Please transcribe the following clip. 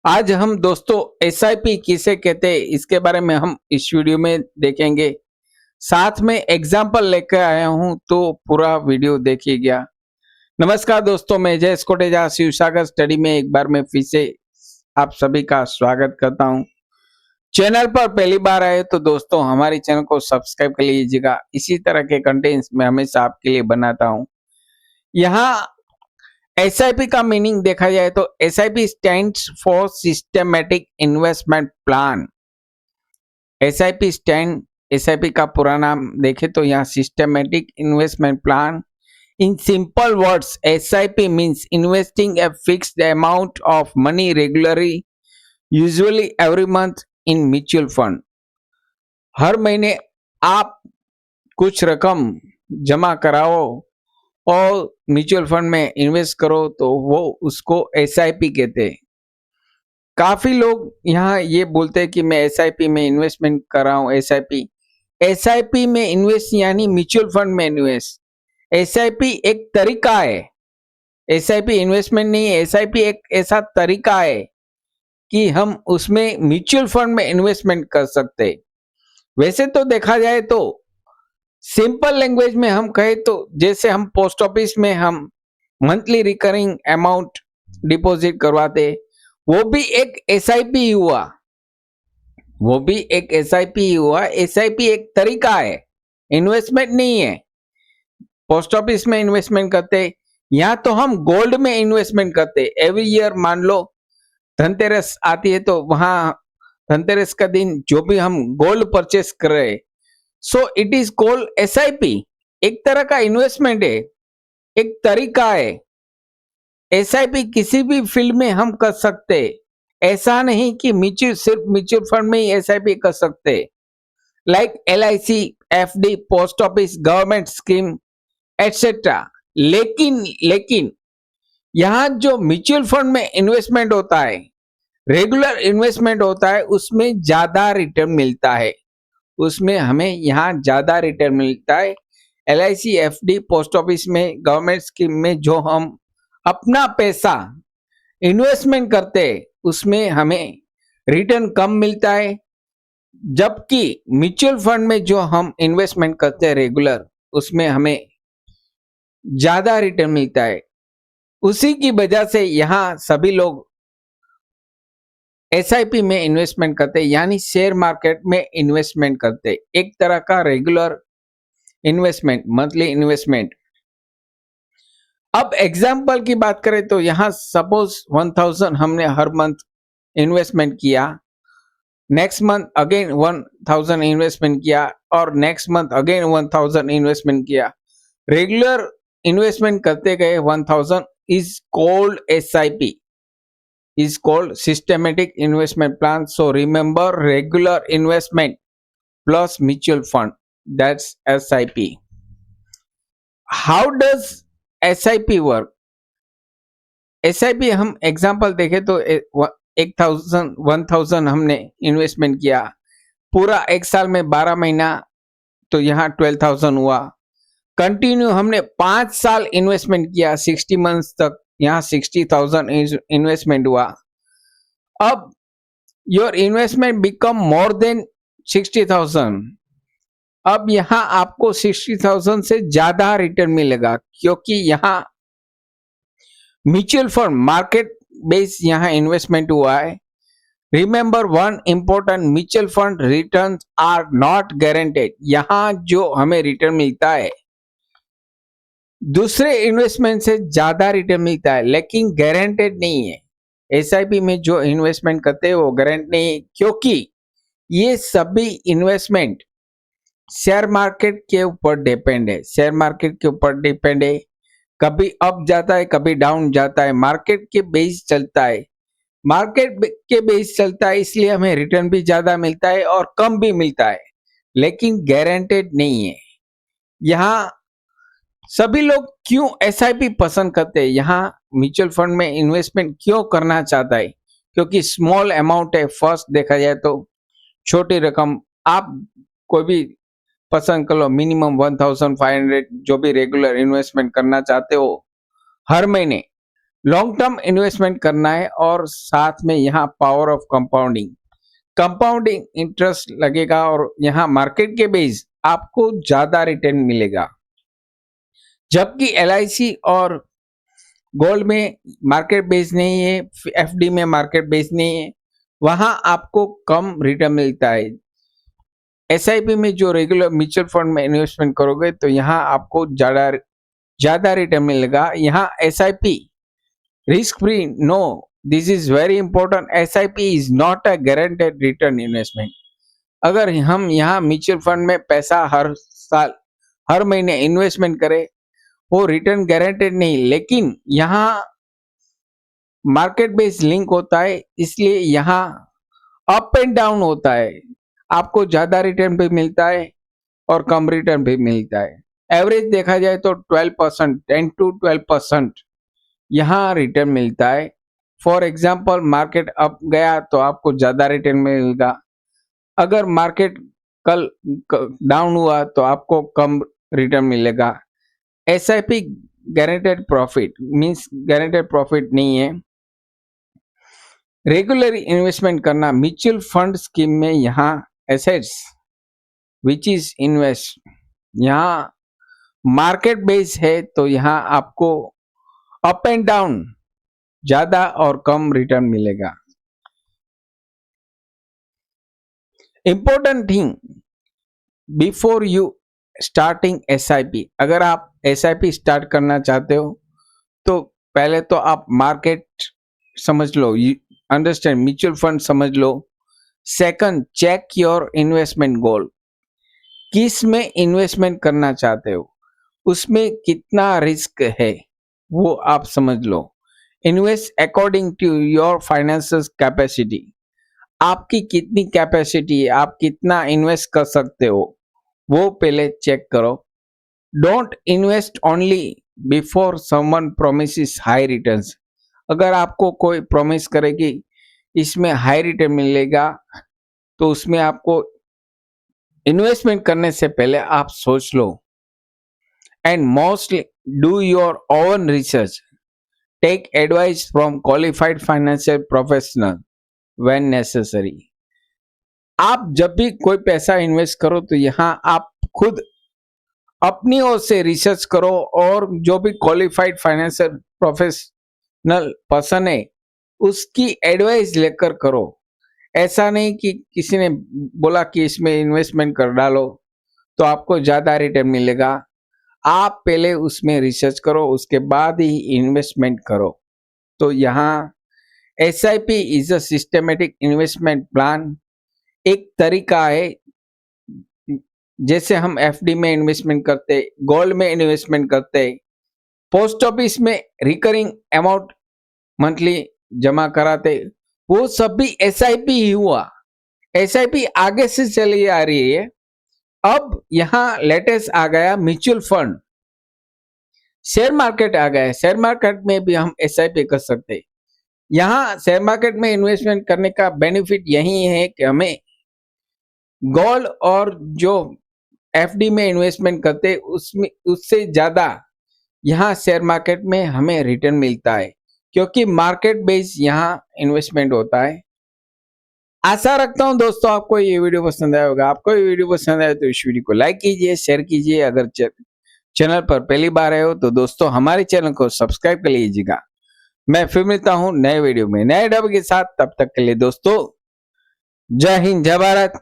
आज हम दोस्तों एसआईपी किसे कहते हैं इसके बारे में हम इस वीडियो में देखेंगे। साथ में एग्जाम्पल लेकर आया हूं तो पूरा वीडियो देखिएगा। नमस्कार दोस्तों, मैं जय कोटेजा शिवसागर स्टडी में एक बार मैं फिर से आप सभी का स्वागत करता हूं। चैनल पर पहली बार आए तो दोस्तों हमारे चैनल को सब्सक्राइब कर लीजिएगा। इसी तरह के कंटेंट्स मैं हमेशा आपके लिए बनाता हूं। यहाँ एसआईपी का मीनिंग देखा जाए तो SIP stands for systematic investment plan. SIP का पूरा नाम देखें तो यहाँ systematic investment plan. In simple words, SIP means investing a fixed amount of money regularly, usually every month in mutual fund. हर महीने आप कुछ रकम जमा कराओ और म्यूचुअल फंड में इन्वेस्ट करो तो वो उसको एसआईपी कहते हैं। काफी लोग यहाँ ये बोलते हैं कि मैं एसआईपी में इन्वेस्टमेंट कर रहा हूँ। एसआईपी में इन्वेस्ट यानी म्यूचुअल फंड में इन्वेस्ट। एसआईपी एक तरीका है, एसआईपी इन्वेस्टमेंट नहीं है। एसआईपी एक ऐसा तरीका है कि हम उसमें म्यूचुअल फंड में इन्वेस्टमेंट कर सकते हैं। वैसे तो देखा जाए तो सिंपल लैंग्वेज में हम कहें तो जैसे हम पोस्ट ऑफिस में हम मंथली रिकरिंग अमाउंट डिपॉजिट करवाते, वो भी एक एसआईपी हुआ। एसआईपी एक तरीका है, इन्वेस्टमेंट नहीं है। पोस्ट ऑफिस में इन्वेस्टमेंट करते, या तो हम गोल्ड में इन्वेस्टमेंट करते। एवरी ईयर मान लो धनतेरस आती है तो वहां धनतेरस का दिन जो भी हम गोल्ड परचेस कर रहे, so it is called SIP. एक तरह का इन्वेस्टमेंट है, एक तरीका है। एसआईपी किसी भी फील्ड में हम कर सकते, ऐसा नहीं कि सिर्फ म्यूचुअल फंड में ही एसआईपी कर सकते। Like LIC, FD, post office, government scheme etcetera. लेकिन यहाँ जो म्यूचुअल फंड में इन्वेस्टमेंट होता है, रेगुलर इन्वेस्टमेंट होता है, उसमें ज्यादा रिटर्न मिलता है। उसमें हमें यहाँ ज्यादा रिटर्न मिलता है। एलआईसी, एफडी, पोस्ट ऑफिस में, गवर्नमेंट स्कीम में जो हम अपना पैसा इन्वेस्टमेंट करते हैं उसमें हमें रिटर्न कम मिलता है। जबकि म्यूचुअल फंड में जो हम इन्वेस्टमेंट करते हैं रेगुलर, उसमें हमें ज्यादा रिटर्न मिलता है। उसी की वजह से यहाँ सभी लोग एसआईपी में इन्वेस्टमेंट करते, यानी शेयर मार्केट में इन्वेस्टमेंट करते। एक तरह का रेगुलर इन्वेस्टमेंट, मंथली इन्वेस्टमेंट। अब एग्जाम्पल की बात करें तो यहाँ सपोज 1000 हमने हर मंथ इन्वेस्टमेंट किया, नेक्स्ट मंथ अगेन 1000 इन्वेस्टमेंट किया, और नेक्स्ट मंथ अगेन 1000 इन्वेस्टमेंट किया। रेगुलर इन्वेस्टमेंट करते गए 1000 is called SIP, is called systematic investment plan. So remember, regular investment plus mutual fund, that's SIP. How does SIP work? SIP हम example देखें तो 1000 हमने investment किया, पूरा एक साल में 12 महीना, तो यहाँ 12,000 हुआ। कंटिन्यू हमने 5 साल इन्वेस्टमेंट किया, 60 मंथ्स तक, यहाँ 60,000 इन्वेस्टमेंट हुआ। अब your investment become more than 60,000। अब यहाँ आपको 60,000 से ज्यादा रिटर्न मिलेगा, क्योंकि यहाँ म्यूचुअल फंड मार्केट बेस यहाँ इन्वेस्टमेंट हुआ है। Remember one important, mutual fund return are not guaranteed. यहाँ जो हमें रिटर्न मिलता है दूसरे इन्वेस्टमेंट से ज्यादा रिटर्न मिलता है, लेकिन गारंटेड नहीं है। एसआईपी में जो इन्वेस्टमेंट करते हैं वो गारंटी नहीं है, क्योंकि ये सभी इन्वेस्टमेंट शेयर मार्केट के ऊपर डिपेंड है। शेयर मार्केट के ऊपर डिपेंड है, कभी अप जाता है, कभी डाउन जाता है। मार्केट के बेस चलता है, इसलिए हमें रिटर्न भी ज्यादा मिलता है और कम भी मिलता है, लेकिन गारंटेड नहीं है। यहाँ सभी लोग क्यों एसआईपी पसंद करते हैं, यहाँ म्यूचुअल फंड में इन्वेस्टमेंट क्यों करना चाहता है? क्योंकि स्मॉल अमाउंट है। फर्स्ट देखा जाए तो छोटी रकम, आप कोई भी पसंद कर लो, मिनिमम 1500 जो भी रेगुलर इन्वेस्टमेंट करना चाहते हो हर महीने, लॉन्ग टर्म इन्वेस्टमेंट करना है और साथ में यहाँ पावर ऑफ कंपाउंडिंग इंटरेस्ट लगेगा और यहाँ मार्केट के बेस आपको ज्यादा रिटर्न मिलेगा, जबकि LIC और गोल्ड में मार्केट बेस नहीं है, FD में मार्केट बेस नहीं है, वहां आपको कम रिटर्न मिलता है। SIP में जो रेगुलर म्यूचुअल फंड में इन्वेस्टमेंट करोगे तो यहाँ आपको ज्यादा रिटर्न मिलेगा। यहाँ SIP risk free, no, this is very important, SIP is not a guaranteed return investment. अगर हम यहाँ म्यूचुअल फंड में पैसा हर साल हर महीने इन्वेस्टमेंट करें, वो रिटर्न गारंटेड नहीं, लेकिन यहाँ मार्केट बेस्ड लिंक होता है, इसलिए यहाँ अप एंड डाउन होता है, आपको ज्यादा रिटर्न भी मिलता है और कम रिटर्न भी मिलता है। एवरेज देखा जाए तो 12%, 10 to 12% यहाँ रिटर्न मिलता है। फॉर एग्जाम्पल मार्केट अप गया तो आपको ज्यादा रिटर्न मिलेगा, अगर मार्केट कल डाउन हुआ तो आपको कम रिटर्न मिलेगा। SIP guaranteed profit means guaranteed profit नहीं है। रेगुलर इन्वेस्टमेंट करना म्यूचुअल फंड स्कीम में, यहाँ एसेट्स विच इज इन्वेस्ट, यहाँ मार्केट बेस है तो यहाँ आपको अप एंड डाउन ज्यादा और कम रिटर्न मिलेगा। Important thing before you starting SIP, अगर आप SIP स्टार्ट करना चाहते हो तो पहले तो आप मार्केट समझ लो, अंडरस्टैंड, म्यूचुअल फंड समझ लो। सेकंड, चेक योर इन्वेस्टमेंट गोल, किस में इन्वेस्टमेंट करना चाहते हो, उसमें कितना रिस्क है वो आप समझ लो। Invest according to your financial capacity, आपकी कितनी कैपेसिटी है, आप कितना इन्वेस्ट कर सकते हो वो पहले चेक करो। Don't invest only before someone promises high returns, अगर आपको कोई प्रॉमिस करेगी इसमें हाई रिटर्न मिलेगा तो उसमें आपको इन्वेस्टमेंट करने से पहले आप सोच लो। And mostly do your own research, take advice from qualified financial professional when necessary. आप जब भी कोई पैसा इन्वेस्ट करो तो यहाँ आप खुद अपनी ओर से रिसर्च करो और जो भी क्वालिफाइड फाइनेंशियल प्रोफेशनल पर्सन है उसकी एडवाइस लेकर करो। ऐसा नहीं कि किसी ने बोला कि इसमें इन्वेस्टमेंट कर डालो तो आपको ज्यादा रिटर्न मिलेगा, आप पहले उसमें रिसर्च करो उसके बाद ही इन्वेस्टमेंट करो। तो यहाँ SIP is a systematic investment plan, एक तरीका है जैसे हम FD में इन्वेस्टमेंट करते, गोल्ड में इन्वेस्टमेंट करते, पोस्ट ऑफिस में रिकरिंग अमाउंट मंथली जमा कराते, वो सब भी SIP ही हुआ। SIP आगे से चली आ रही है। अब यहाँ लेटेस्ट आ गया म्यूचुअल फंड, शेयर मार्केट आ गया है, शेयर मार्केट में भी हम SIP कर सकते। यहाँ शेयर मार्केट में इन्वेस्टमेंट करने का बेनिफिट यही है कि हमें गोल्ड और जो FD में इन्वेस्टमेंट करते उसमें उससे ज्यादा यहाँ शेयर मार्केट में हमें रिटर्न मिलता है, क्योंकि मार्केट बेस यहाँ इन्वेस्टमेंट होता है। आशा रखता हूँ दोस्तों आपको ये वीडियो पसंद आया होगा। आपको ये वीडियो पसंद आया तो इस वीडियो को लाइक कीजिए, शेयर कीजिए। अगर चैनल पर पहली बार आए हो तो दोस्तों हमारे चैनल को सब्सक्राइब कर लीजिएगा। मैं फिर मिलता हूँ नए वीडियो में नए टॉपिक के साथ, तब तक के लिए दोस्तों जय हिंद, जय भारत।